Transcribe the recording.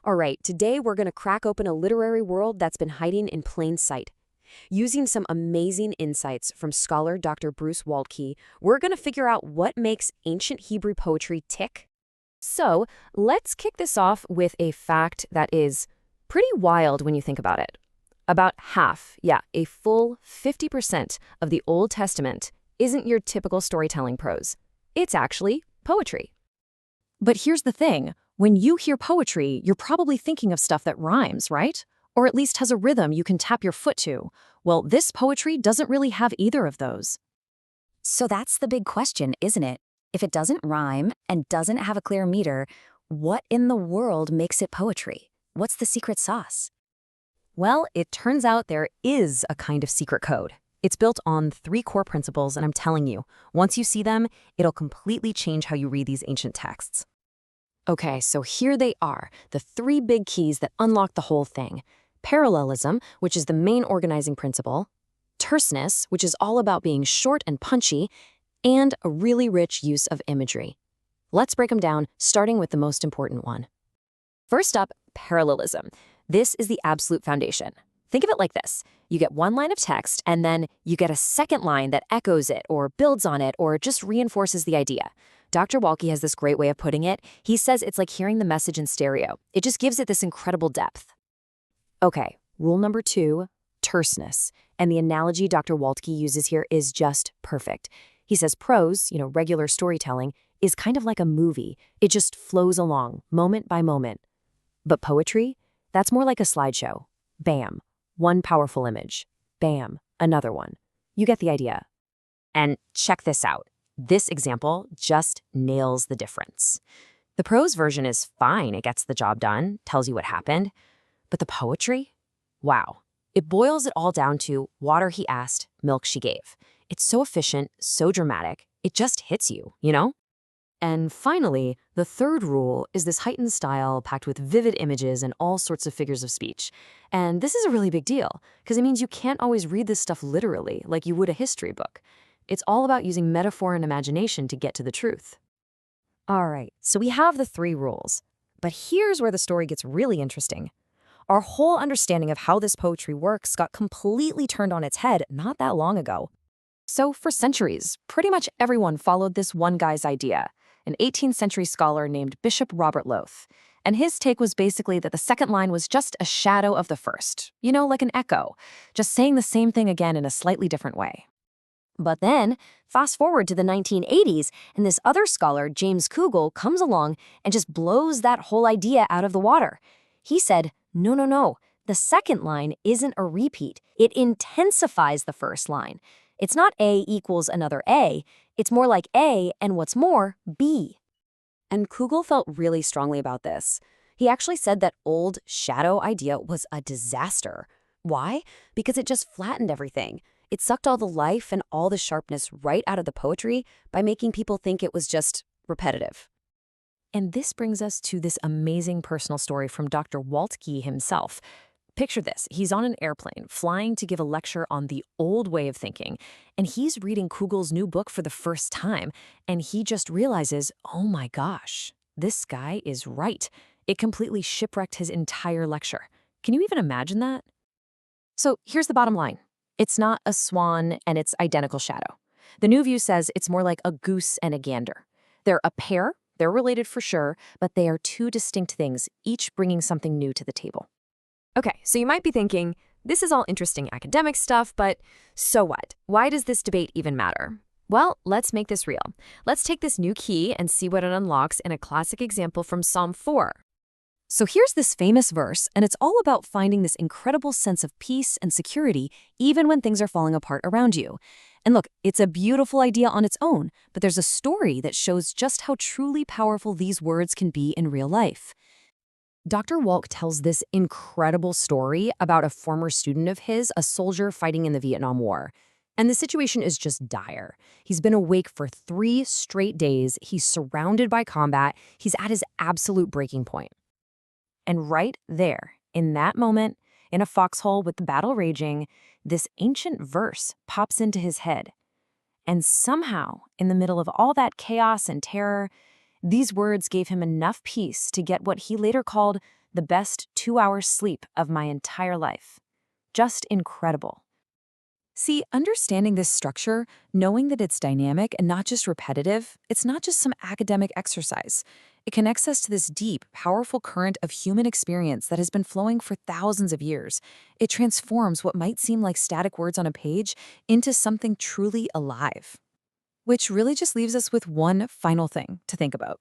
All right, today we're going to crack open a literary world that's been hiding in plain sight. Using some amazing insights from scholar Dr. Bruce Waltke, we're going to figure out what makes ancient Hebrew poetry tick. So, let's kick this off with a fact that is pretty wild when you think about it. About half, a full 50% of the Old Testament isn't your typical storytelling prose. It's actually poetry. But here's the thing. When you hear poetry, you're probably thinking of stuff that rhymes, right? Or at least has a rhythm you can tap your foot to. Well, this poetry doesn't really have either of those. So that's the big question, isn't it? If it doesn't rhyme and doesn't have a clear meter, what in the world makes it poetry? What's the secret sauce? Well, it turns out there is a kind of secret code. It's built on 3 core principles, and I'm telling you, once you see them, it'll completely change how you read these ancient texts. Okay, so here they are, the 3 big keys that unlock the whole thing. Parallelism, which is the main organizing principle, terseness, which is all about being short and punchy, and a really rich use of imagery. Let's break them down, starting with the most important one. First up, parallelism. This is the absolute foundation. Think of it like this. You get one line of text, and then you get a second line that echoes it, or builds on it, or just reinforces the idea. Dr. Waltke has this great way of putting it. He says it's like hearing the message in stereo. It just gives it this incredible depth. Okay, rule number 2, terseness. And the analogy Dr. Waltke uses here is just perfect. He says prose, regular storytelling, is kind of like a movie. It just flows along, moment by moment. But poetry? That's more like a slideshow. Bam, one powerful image. Bam, another one. You get the idea. And check this out. This example just nails the difference. The prose version is fine. It gets the job done, tells you what happened. But the poetry? Wow. It boils it all down to water he asked, milk she gave. It's so efficient, so dramatic, it just hits you, And finally, the 3rd rule is this heightened style packed with vivid images and all sorts of figures of speech. And this is a really big deal, because it means you can't always read this stuff literally like you would a history book. It's all about using metaphor and imagination to get to the truth. All right, so we have the 3 rules. But here's where the story gets really interesting. Our whole understanding of how this poetry works got completely turned on its head not that long ago. So for centuries, pretty much everyone followed this one guy's idea, an 18th century scholar named Bishop Robert Lowth. And his take was basically that the second line was just a shadow of the first, like an echo, just saying the same thing again in a slightly different way. But then, fast forward to the 1980s, and this other scholar, James Kugel, comes along and just blows that whole idea out of the water. He said, no, the second line isn't a repeat. It intensifies the first line. It's not A equals another A, it's more like A and what's more, B. And Kugel felt really strongly about this. He actually said that old shadow idea was a disaster. Why? Because it just flattened everything. It sucked all the life and all the sharpness right out of the poetry by making people think it was just repetitive. And this brings us to this amazing personal story from Dr. Waltke himself. Picture this. He's on an airplane, flying to give a lecture on the old way of thinking, and he's reading Kugel's new book for the first time, and he just realizes, oh my gosh, this guy is right. It completely shipwrecked his entire lecture. Can you even imagine that? So here's the bottom line. It's not a swan and its identical shadow. The new view says it's more like a goose and a gander. They're a pair, they're related for sure, but they are 2 distinct things, each bringing something new to the table. Okay, so you might be thinking, this is all interesting academic stuff, but so what? Why does this debate even matter? Well, let's make this real. Let's take this new key and see what it unlocks in a classic example from Psalm 4. So here's this famous verse, and it's all about finding this incredible sense of peace and security even when things are falling apart around you. And look, it's a beautiful idea on its own, but there's a story that shows just how truly powerful these words can be in real life. Dr. Waltke tells this incredible story about a former student of his, a soldier fighting in the Vietnam War. And the situation is just dire. He's been awake for 3 straight days. He's surrounded by combat. He's at his absolute breaking point. And right there, in that moment, in a foxhole with the battle raging, this ancient verse pops into his head. And somehow, in the middle of all that chaos and terror, these words gave him enough peace to get what he later called the best 2 hours sleep of my entire life. Just incredible. See, understanding this structure, knowing that it's dynamic and not just repetitive, it's not just some academic exercise. It connects us to this deep, powerful current of human experience that has been flowing for thousands of years. It transforms what might seem like static words on a page into something truly alive. Which really just leaves us with one final thing to think about.